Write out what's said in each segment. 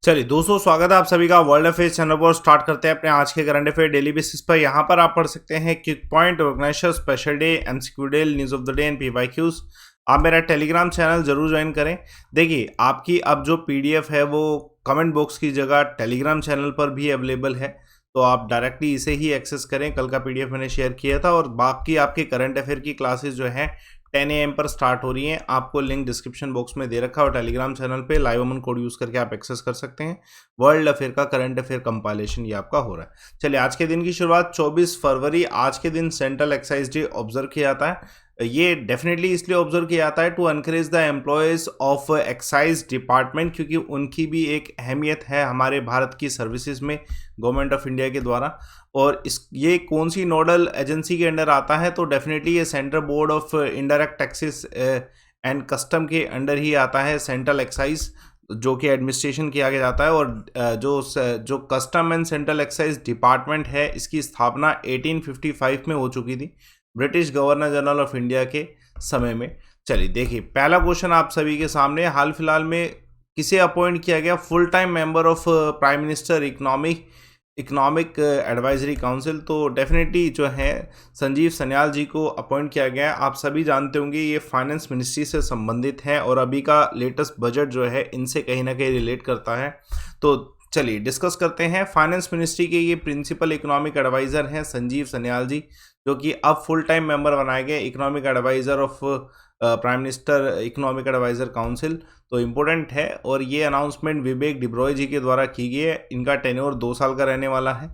चलिए दोस्तों, स्वागत है आप सभी का वर्ल्ड अफेयर्स चैनल पर। स्टार्ट करते हैं अपने आज के करंट अफेयर डेली बेसिस पर। यहाँ पर आप पढ़ सकते हैं quick point, organiser, special day, MCQ day, news of the day and PYQs. आप मेरा टेलीग्राम चैनल जरूर ज्वाइन करें। देखिए, आपकी अब जो पीडीएफ है वो कमेंट बॉक्स की जगह टेलीग्राम चैनल पर भी अवेलेबल है, तो आप डायरेक्टली इसे ही एक्सेस करें। कल का पीडीएफ मैंने शेयर किया था और बाकी आपके करंट अफेयर की क्लासेस जो है 10 AM पर स्टार्ट हो रही हैं। आपको लिंक डिस्क्रिप्शन बॉक्स में दे रखा है और टेलीग्राम चैनल पे लाइव अमन कोड यूज़ करके आप एक्सेस कर सकते हैं। वर्ल्ड अफेयर का करंट अफेयर कंपाइलेशन ये आपका हो रहा है। चलिए, आज के दिन की शुरुआत 24 फरवरी, आज के दिन सेंट्रल एक्साइज डे ऑब्जर्व किया जाता है। ये डेफिनेटली इसलिए ऑब्जर्व किया जाता है to encourage the employees of excise department, क्योंकि उनकी भी एक अहमियत है हमारे भारत की सर्विसेज में गवर्नमेंट ऑफ इंडिया के द्वारा। और ये कौन सी नोडल एजेंसी के अंडर आता है, तो डेफिनेटली ये central board of indirect taxes and custom के अंडर ही आता है सेंट्रल एक्साइज, जो कि एडमिनिस्ट्रेशन किया गया जाता है। और जो custom and central excise department है, इसकी स्थापना 1855 में हो चुकी थी British governor general of India के समय में। चलिए देखिए, पहला क्वेश्चन आप सभी के सामने, हाल फिलहाल में किसे अपॉइंट किया गया full time member of prime minister economic advisory council? तो डेफिनेटली जो है संजीव सन्याल जी को अपॉइंट किया गया है। आप सभी जानते होंगे ये फाइनेंस मिनिस्ट्री से संबंधित है और अभी का लेटेस्ट बजट जो है इनसे कहीं ना कहीं रिलेट करता है। तो चलिए डिस्कस करते हैं। फाइनेंस मिनिस्ट्री के ये प्रिंसिपल इकोनॉमिक एडवाइज़र हैं संजीव सन्याल जी, जो कि अब फुल टाइम मेंबर बनाए गए economic adviser of prime minister economic adviser council. तो इम्पोर्टेंट है और ये अनाउंसमेंट विवेक डिब्रॉय जी के द्वारा की गई है। इनका टेन्योर 2 साल का रहने वाला है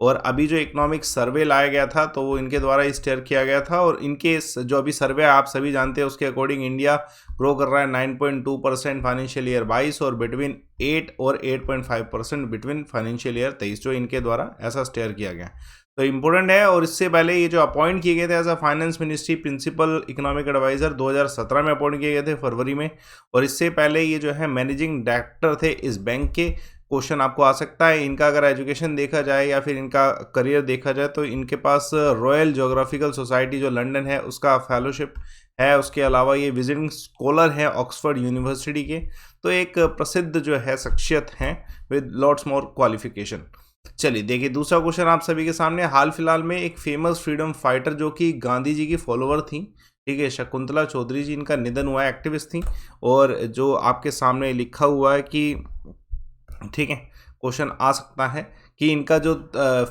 और अभी जो इकोनॉमिक सर्वे लाया गया था तो वो इनके द्वारा स्टेयर किया गया था। और इनके जो अभी सर्वे आप सभी जानते हैं उसके अकॉर्डिंग इंडिया ग्रो कर रहा है 9.2% फाइनेंशियल ईयर 22 और बिटवीन 8 और 8.5% बिटवीन फाइनेंशियल ईयर 23, जो इनके द्वारा ऐसा स्टेयर किया गया। तो इम्पोर्टेंट है। और इससे पहले ये जो अपॉइंट किए गए थे as a finance ministry principal economic adviser 2017 में अपॉइंट किए गए थे फरवरी में। और इससे पहले ये जो है मैनेजिंग डायरेक्टर थे इस बैंक के। क्वेश्चन आपको आ सकता है, इनका अगर एजुकेशन देखा जाए या फिर इनका करियर देखा जाए तो इनके पास रॉयल ज्योग्राफिकल सोसाइटी जो लंदन है उसका फेलोशिप है। उसके अलावा ये विजिटिंग स्कॉलर हैं ऑक्सफोर्ड यूनिवर्सिटी के। तो एक प्रसिद्ध जो है शख्सियत हैं विद लॉट्स मोर क्वालिफिकेशन। चलिए देखिए, दूसरा क्वेश्चन आप सभी के सामने, हाल फिलहाल में एक फेमस फ्रीडम फाइटर जो कि गांधी जी की फॉलोवर थी, ठीक है, शकुंतला चौधरी जी, इनका निधन हुआ है, एक्टिविस्ट थी। और जो आपके सामने लिखा हुआ है कि, ठीक है, क्वेश्चन आ सकता है कि इनका जो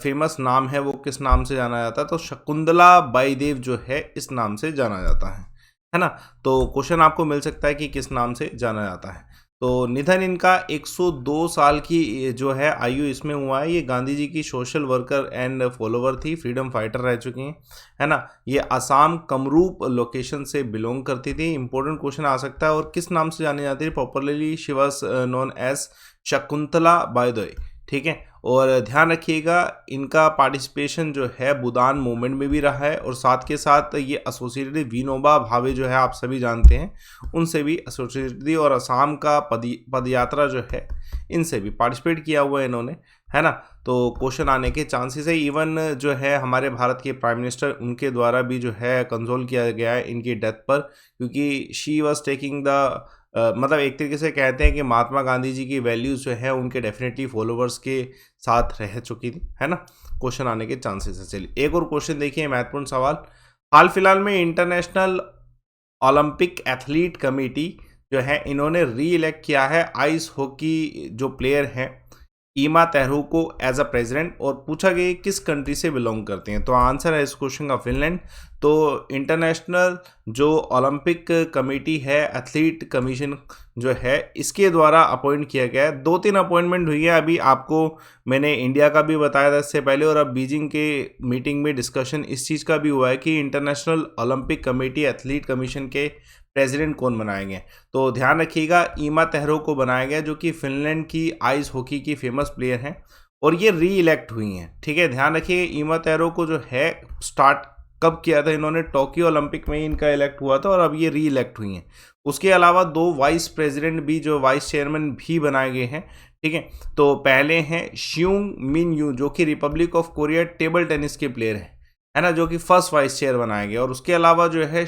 फेमस नाम है वो किस नाम से जाना जाता है, तो शकुंतला बाईदेव जो है इस नाम से जाना जाता है ना। तो क्वेश्चन आपको मिल सकता है कि किस नाम से जाना जाता है। तो निधन इनका 102 साल की जो है आयु इसमें हुआ है। ये गांधी जी की सोशल वर्कर एंड फॉलोवर थी, फ्रीडम फाइटर रह चुकी हैं, है ना। ये असम कमरूप लोकेशन से बिलोंग करती थी। इंपॉर्टेंट क्वेश्चन आ सकता है। और किस नाम से जानी जाती है? Properly she was known as Shakuntala बाईदेव, ठीक है। और ध्यान रखिएगा, इनका पार्टिसिपेशन जो है भूदान मूवमेंट में भी रहा है और साथ के साथ ये एसोसिएटेड विनोबा भावे जो है आप सभी जानते हैं उनसे भी एसोसिएटेड थी। और असम का पद यात्रा जो है इनसे भी पार्टिसिपेट किया हुआ है इन्होंने, है ना। तो क्वेश्चन आने के चांसेस है। इवन जो है हमारे भारत के प्राइम मिनिस्टर उनके द्वारा भी जो है कंसोल किया गया है इनकी डेथ पर, क्योंकि शी वॉज टेकिंग द मतलब एक तरीके से कहते हैं कि महात्मा गांधी जी की वैल्यूज जो है उनके डेफिनेटली फॉलोवर्स के साथ रह चुकी थी, है ना। क्वेश्चन आने के चांसेस है। चलिए एक और क्वेश्चन देखिए, महत्वपूर्ण सवाल, हाल फिलहाल में इंटरनेशनल ओलंपिक एथलीट कमेटी जो है इन्होंने री इलेक्ट किया है आइस हॉकी जो प्लेयर हैं ईमा तेहरू को एज अ प्रेसिडेंट। और पूछा गया किस कंट्री से बिलोंग करते हैं, तो आंसर है इस क्वेश्चन का फिनलैंड। तो इंटरनेशनल जो ओलंपिक कमेटी है, एथलीट कमीशन जो है, इसके द्वारा अपॉइंट किया गया है। 2-3 अपॉइंटमेंट हुई है अभी, आपको मैंने इंडिया का भी बताया था इससे पहले, और अब बीजिंग के मीटिंग में डिस्कशन इस चीज़ का भी हुआ है कि international Olympic committee athlete commission के प्रेसिडेंट कौन बनाए गए। तो ध्यान रखिएगा, ईमा तेहरू को बनाया गया जो कि फिनलैंड की आइस हॉकी की फेमस प्लेयर हैं और ये री इलेक्ट हुई हैं, ठीक है। ध्यान रखिए, ईमा तेहरू को जो है स्टार्ट कब किया था इन्होंने, टोक्यो ओलंपिक में ही इनका इलेक्ट हुआ था और अब ये री इलेक्ट हुई हैं। उसके अलावा 2 वाइस प्रेसिडेंट भी जो वाइस चेयरमैन भी बनाए गए हैं, ठीक है। तो पहले हैं श्यूंग मिन यू जो कि Republic of Korea table tennis के प्लेयर हैं, है ना, जो कि फर्स्ट वाइस चेयर बनाए गए। और उसके अलावा जो है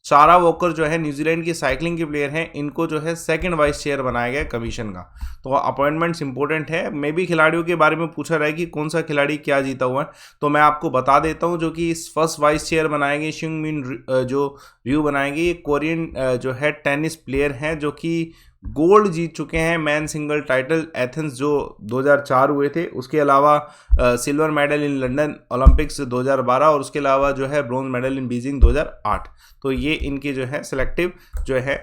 सारा वॉकर जो है न्यूजीलैंड की साइकिलिंग के प्लेयर हैं, इनको जो है सेकंड वाइस चेयर बनाया गया कमीशन का। तो अपॉइंटमेंट्स इंपॉर्टेंट है। मे भी खिलाड़ियों के बारे में पूछा रहा है कि कौन सा खिलाड़ी क्या जीता हुआ है, तो मैं आपको बता देता हूं। जो कि इस फर्स्ट वाइस चेयर बनाएंगे शिंग मिन जो रियो बनाएंगे, ये कोरियन जो है टेनिस प्लेयर हैं, जो कि गोल्ड जीत चुके हैं मैन सिंगल टाइटल एथेंस जो 2004 हुए थे, उसके अलावा silver medal in London Olympics 2012 और उसके अलावा जो है ब्रॉन्ज मेडल इन बीजिंग 2008। तो ये इनके जो है सिलेक्टिव जो है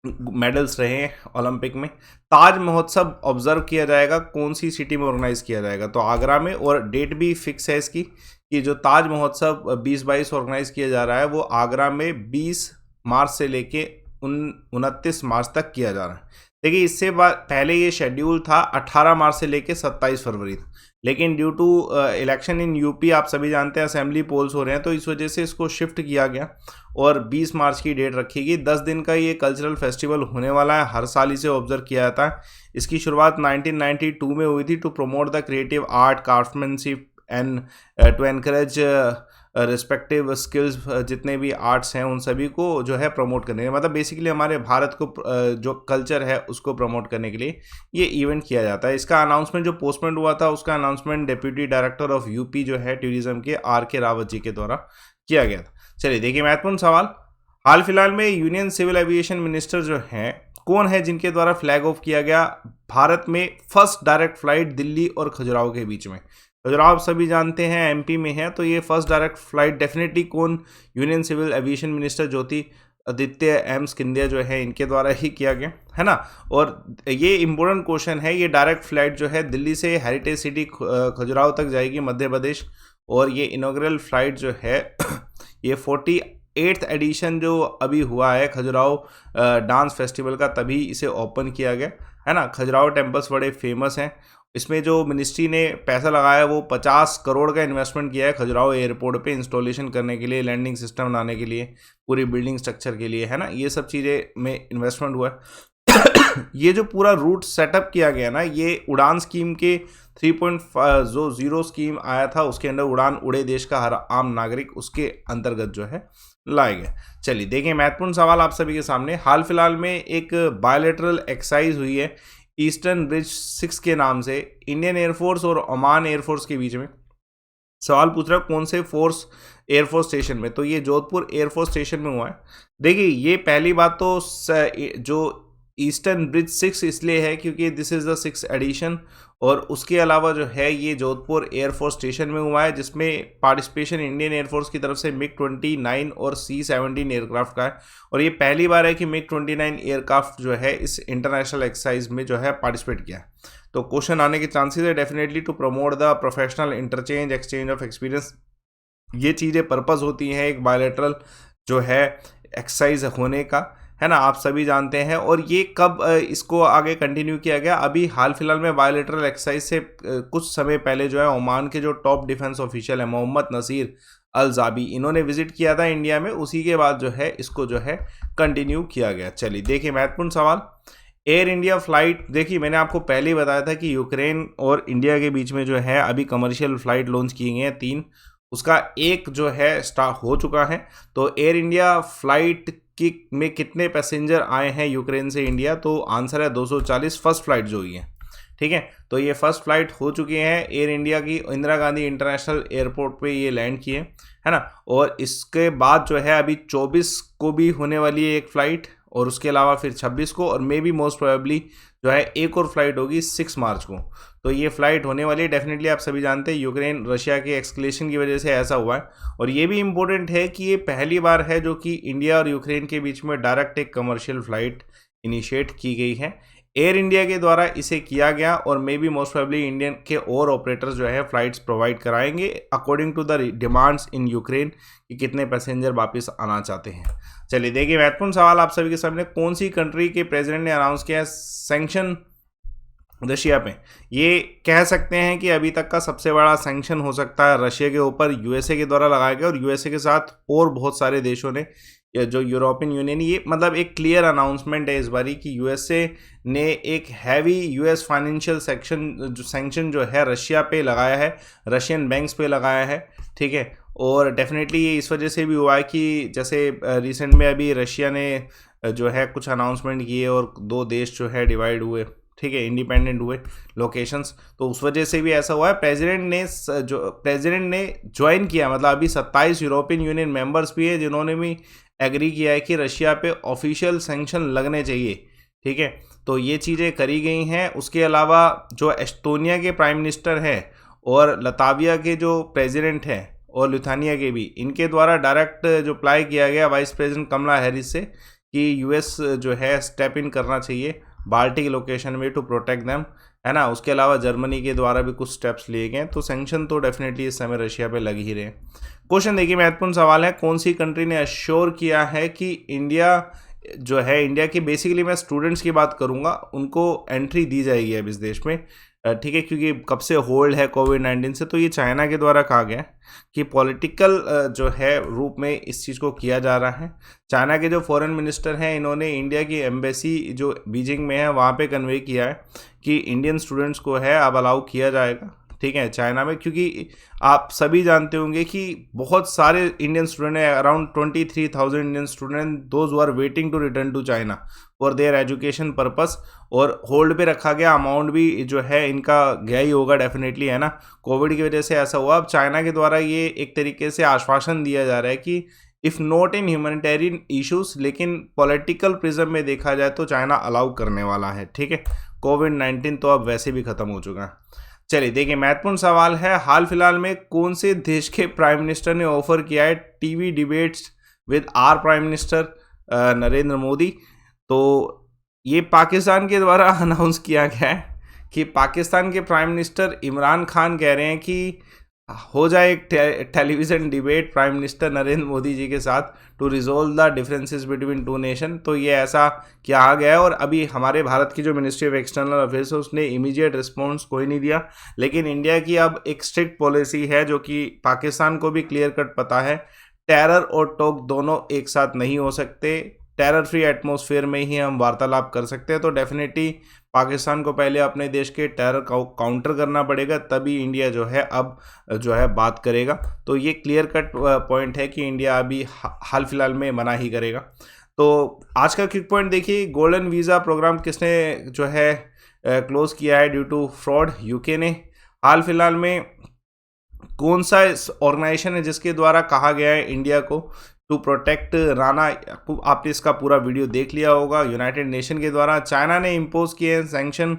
मेडल्स रहे हैं ओलंपिक में। ताज महोत्सव ऑब्जर्व किया जाएगा, कौन सी सिटी में ऑर्गेनाइज किया जाएगा, तो आगरा में, और डेट भी फिक्स है इसकी कि जो ताज महोत्सव 2022 ऑर्गेनाइज किया जा रहा है वो आगरा में 20 मार्च से लेके 29 मार्च तक किया जा रहा है। देखिए इससे पहले ये शेड्यूल था 18 मार्च से लेके 27 फरवरी, लेकिन due to election in UP, आप सभी जानते हैं असेंबली पोल्स हो रहे हैं, तो इस वजह से इसको शिफ्ट किया गया और 20 मार्च की डेट रखी गई। 10 दिन का ये कल्चरल फेस्टिवल होने वाला है, हर साल इसे ऑब्जर्व किया जाता है। इसकी शुरुआत 1992 में हुई थी to promote the creative art, craftsmanship and to encourage respective skills, जितने भी आर्ट्स हैं उन सभी को जो है प्रमोट करने, मतलब बेसिकली हमारे भारत को जो कल्चर है उसको प्रमोट करने के लिए ये इवेंट किया जाता है। इसका अनाउंसमेंट जो पोस्टमेंट हुआ था, उसका announcement deputy director of UP जो है टूरिज्म के RK रावत जी के द्वारा किया गया था। चलिए देखिए महत्वपूर्ण सवाल, हाल फिलहाल में यूनियन सिविल एविएशन मिनिस्टर जो हैं कौन है जिनके द्वारा फ्लैग ऑफ किया गया भारत में फर्स्ट डायरेक्ट फ्लाइट दिल्ली और खजुराहो के बीच में। खजुराहो आप सभी जानते हैं MP में है, तो ये फर्स्ट डायरेक्ट फ्लाइट डेफिनेटली कौन, union civil aviation minister Jyotiraditya M Scindia जो है इनके द्वारा ही किया गया है ना। और ये इंपॉर्टेंट क्वेश्चन है, ये डायरेक्ट फ्लाइट जो है दिल्ली से हेरिटेज सिटी खजुराहो तक जाएगी मध्य प्रदेश, और ये इनॉग्रल फ्लाइट जो है ये 48th एडिशन जो अभी हुआ है खजुराहो डांस फेस्टिवल का, तभी इसे ओपन किया गया है ना। खजुराहो टेम्पल्स बड़े फेमस हैं। इसमें जो मिनिस्ट्री ने पैसा लगाया वो 50 करोड़ का इन्वेस्टमेंट किया है खजुराहो एयरपोर्ट पे इंस्टॉलेशन करने के लिए, लैंडिंग सिस्टम बनाने के लिए, पूरी बिल्डिंग स्ट्रक्चर के लिए, है ना। ये सब चीज़ें में इन्वेस्टमेंट हुआ है। ये जो पूरा रूट सेटअप किया गया ना, ये उड़ान स्कीम के 3.0 स्कीम आया था, उसके अंडर उड़ान उड़े देश का हर आम नागरिक, उसके अंतर्गत जो है लाए गए। चलिए देखिए महत्वपूर्ण सवाल आप सभी के सामने, हाल फिलहाल में एक बायोलेटरल एक्सरसाइज हुई है ईस्टर्न ब्रिज 6 के नाम से इंडियन एयरफोर्स और ओमान एयरफोर्स के बीच में। सवाल पूछ रहा है कौन से फोर्स एयरफोर्स स्टेशन में, तो ये जोधपुर एयरफोर्स स्टेशन में हुआ है। देखिए ये पहली बात तो जो ईस्टर्न ब्रिज 6 इसलिए है क्योंकि this is the 6th addition, और उसके अलावा जो है ये जोधपुर एयरफोर्स स्टेशन में हुआ है, जिसमें पार्टिसिपेशन इंडियन एयरफोर्स की तरफ से MiG-29 और C-17 एयरक्राफ्ट का है। और ये पहली बार है कि MiG-29 एयरक्राफ्ट जो है इस इंटरनेशनल एक्सरसाइज में जो है पार्टिसिपेट किया है। तो क्वेश्चन आने के चांसेस है definitely to promote the professional interchange, exchange of experience. ये चीज़ें पर्पस होती हैं एक बायोलेटरल जो है एक्सरसाइज होने का, है ना, आप सभी जानते हैं। और ये कब इसको आगे कंटिन्यू किया गया, अभी हाल फिलहाल में बायोलेटरल एक्सरसाइज से कुछ समय पहले जो है ओमान के जो टॉप डिफेंस ऑफिशियल है मोहम्मद नसीर अल जाबी, इन्होंने विजिट किया था इंडिया में, उसी के बाद जो है इसको जो है कंटिन्यू किया गया। चलिए देखिए महत्वपूर्ण सवाल, एयर इंडिया फ्लाइट, देखिए मैंने आपको पहले ही बताया था कि यूक्रेन और इंडिया के बीच में जो है अभी कमर्शियल फ्लाइट लॉन्च किए गए हैं 3, उसका एक जो है स्टार्ट हो चुका है। तो एयर इंडिया फ्लाइट में कितने पैसेंजर आए हैं यूक्रेन से इंडिया, तो आंसर है 240 फर्स्ट फ्लाइट जो हुई है, ठीक है। तो ये फर्स्ट फ्लाइट हो चुकी है एयर इंडिया की, इंदिरा गांधी इंटरनेशनल एयरपोर्ट पे ये लैंड किए, है ना। और इसके बाद जो है अभी 24 को भी होने वाली है एक फ़्लाइट, और उसके अलावा फिर 26 को, और मे बी मोस्ट प्रोबेबली जो है एक और फ्लाइट होगी 6 मार्च को। तो ये फ्लाइट होने वाली है डेफिनेटली, आप सभी जानते हैं यूक्रेन रशिया के एक्सक्लेशन की वजह से ऐसा हुआ है। और ये भी इम्पोर्टेंट है कि ये पहली बार है जो कि इंडिया और यूक्रेन के बीच में डायरेक्ट एक कमर्शियल फ्लाइट इनिशिएट की गई है, एयर इंडिया के द्वारा इसे किया गया। और maybe most probably Indian के और ऑपरेटर्स जो है फ्लाइट्स प्रोवाइड कराएंगे according to the demands in Ukraine कि कितने पैसेंजर वापस आना चाहते हैं। चलिए देखिए महत्वपूर्ण सवाल आप सभी के सामने, कौन सी कंट्री के प्रेसिडेंट ने अनाउंस किया है सैंक्शन रशिया पे। ये कह सकते हैं कि अभी तक का सबसे बड़ा सैंक्शन हो सकता है रशिया के ऊपर, यूएसए के द्वारा लगाया गया, और यूएसए के साथ और बहुत सारे देशों ने, जो यूरोपियन यूनियन, ये मतलब एक क्लियर अनाउंसमेंट है इस बारी कि यूएसए ने एक हैवी यूएस फाइनेंशियल सैंक्शन जो है रशिया पे लगाया है, रशियन बैंक्स पे लगाया है, ठीक है। और डेफिनेटली ये इस वजह से भी हुआ है कि जैसे रिसेंट में अभी रशिया ने जो है कुछ अनाउंसमेंट किए और दो देश जो है डिवाइड हुए, ठीक है, इंडिपेंडेंट हुए लोकेशंस, तो उस वजह से भी ऐसा हुआ है। प्रेसिडेंट ने ज्वाइन किया, मतलब अभी 27 यूरोपियन यूनियन मेंबर्स भी है जिन्होंने भी एग्री किया है कि रशिया पे ऑफिशियल सैंक्शन लगने चाहिए, ठीक है। तो ये चीज़ें करी गई हैं। उसके अलावा जो एस्टोनिया के प्राइम मिनिस्टर हैं और लताविया के जो प्रेसिडेंट हैं और लिथुआनिया के भी, इनके द्वारा डायरेक्ट जो अप्लाई किया गया वाइस प्रेसिडेंट कमला हैरिस से कि यूएस जो है स्टेप इन करना चाहिए बाल्टिक लोकेशन में टू प्रोटेक्ट देम, है ना। उसके अलावा जर्मनी के द्वारा भी कुछ स्टेप्स लिए गए, तो सैंक्शन तो डेफिनेटली इस समय रशिया पे लग ही रहे हैं। क्वेश्चन देखिए, महत्वपूर्ण सवाल है, कौन सी कंट्री ने अश्योर किया है कि इंडिया जो है, इंडिया के बेसिकली मैं स्टूडेंट्स की बात करूंगा, उनको एंट्री दी जाएगी अब इस देश में, ठीक है, क्योंकि कब से होल्ड है कोविड-19 से। तो ये चाइना के द्वारा कहा गया कि पॉलिटिकल जो है रूप में इस चीज़ को किया जा रहा है। चाइना के जो फॉरेन मिनिस्टर हैं, इन्होंने इंडिया की एम्बेसी जो बीजिंग में है वहाँ पे कन्वे किया है कि इंडियन स्टूडेंट्स को है अब अलाउ किया जाएगा, ठीक है, चाइना में। क्योंकि आप सभी जानते होंगे कि बहुत सारे इंडियन स्टूडेंट हैं, around 23,000 Indian student those are waiting to return to China for their education purpose, और होल्ड पे रखा गया अमाउंट भी जो है इनका गया ही होगा डेफिनेटली, है ना। कोविड की वजह से ऐसा हुआ। अब चाइना के द्वारा ये एक तरीके से आश्वासन दिया जा रहा है कि if not in humanitarian issues, लेकिन पॉलिटिकल प्रिज्म में देखा जाए तो चाइना अलाउ करने वाला है, ठीक है। कोविड-19 तो अब वैसे भी ख़त्म हो चुका है। चलिए देखिए, महत्वपूर्ण सवाल है, हाल फिलहाल में कौन से देश के प्राइम मिनिस्टर ने ऑफर किया है TV debates with our prime minister Narendra Modi. तो ये पाकिस्तान के द्वारा अनाउंस किया गया है कि पाकिस्तान के प्राइम मिनिस्टर इमरान खान कह रहे हैं कि हो जाए एक television debate prime minister Narendra Modi ji के साथ to resolve the differences between two nation. तो ये ऐसा किया गया है, और अभी हमारे भारत की जो मिनिस्ट्री ऑफ एक्सटर्नल अफेयर्स है उसने इमीडिएट रिस्पॉन्स कोई नहीं दिया। लेकिन इंडिया की अब एक स्ट्रिक्ट पॉलिसी है जो कि पाकिस्तान को भी क्लियर कट पता है, टेरर और टॉक दोनों एक साथ नहीं हो सकते, टेरर फ्री एटमॉस्फेयर में ही हम वार्तालाप कर सकते हैं। तो डेफिनेटली पाकिस्तान को पहले अपने देश के टेरर काउंटर करना पड़ेगा, तभी इंडिया जो है अब जो है बात करेगा। तो ये क्लियर कट पॉइंट है कि इंडिया अभी हाल फिलहाल में मना ही करेगा। तो आज का क्विक पॉइंट देखिए, गोल्डन वीज़ा प्रोग्राम किसने जो है क्लोज किया है ड्यू टू फ्रॉड? यूके ने। हाल फिलहाल में कौन सा ऑर्गेनाइजेशन है जिसके द्वारा कहा गया है इंडिया को टू प्रोटेक्ट राणा? आपने इसका पूरा वीडियो देख लिया होगा। यूनाइटेड नेशन के द्वारा। चाइना ने इम्पोज किए हैं सैंक्शन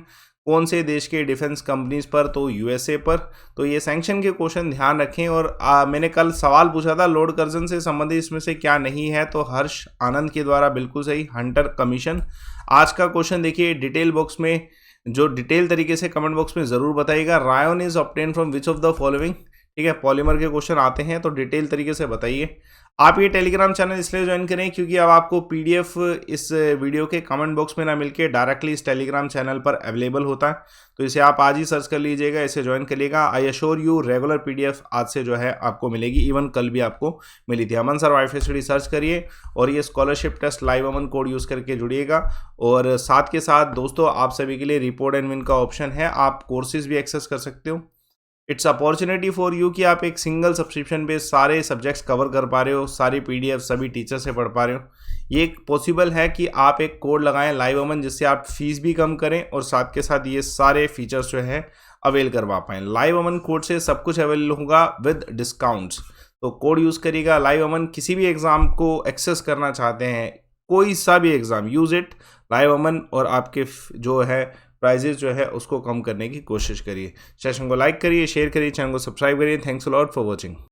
कौन से देश के डिफेंस कंपनीज पर? तो यूएसए पर। तो ये सैंक्शन के क्वेश्चन ध्यान रखें। और मैंने कल सवाल पूछा था लॉर्ड कर्जन से संबंधित, इसमें से क्या नहीं है? तो हर्ष आनंद के द्वारा बिल्कुल सही, हंटर कमीशन। आज का क्वेश्चन देखिए, डिटेल बॉक्स में जो डिटेल तरीके से कमेंट बॉक्स में ज़रूर बताइएगा। Rayon is obtain from which of the following? ठीक है, पॉलीमर के क्वेश्चन आते हैं तो डिटेल तरीके से बताइए। आप ये टेलीग्राम चैनल इसलिए ज्वाइन करें क्योंकि अब आपको पीडीएफ इस वीडियो के कमेंट बॉक्स में ना मिलके डायरेक्टली इस टेलीग्राम चैनल पर अवेलेबल होता है। तो इसे आप आज ही सर्च कर लीजिएगा, इसे ज्वाइन करिएगा। I assure you regular PDF आज से जो है आपको मिलेगी, इवन कल भी आपको मिली थी। अमन सर वाईफाई स्टडी सर्च करिए और ये स्कॉलरशिप टेस्ट लाइव अमन कोड यूज़ करके जुड़िएगा। और साथ के साथ दोस्तों आप सभी के लिए रिपोर्ट एंड विन का ऑप्शन है, आप कोर्सेज भी एक्सेस कर सकते हो। इट्स अपॉर्चुनिटी फॉर यू कि आप एक सिंगल सब्सक्रिप्शन पे सारे सब्जेक्ट्स कवर कर पा रहे हो, सारी पीडीएफ सभी टीचर से पढ़ पा रहे हो। ये पॉसिबल है कि आप एक कोड लगाएं लाइव अमन, जिससे आप फीस भी कम करें और साथ के साथ ये सारे फीचर्स जो है अवेल करवा पाएँ। लाइव अमन कोड से सब कुछ अवेल होगा विद डिस्काउंट्स, तो कोड यूज़ करिएगा लाइव अमन। किसी भी एग्ज़ाम को एक्सेस करना चाहते हैं, कोई सा भी एग्ज़ाम, यूज़ इट लाइव अमन, और आपके जो है प्राइजेस जो है उसको कम करने की कोशिश करिए। सेशन को लाइक करिए, शेयर करिए, चैनल को सब्सक्राइब करिए। Thanks a lot for watching.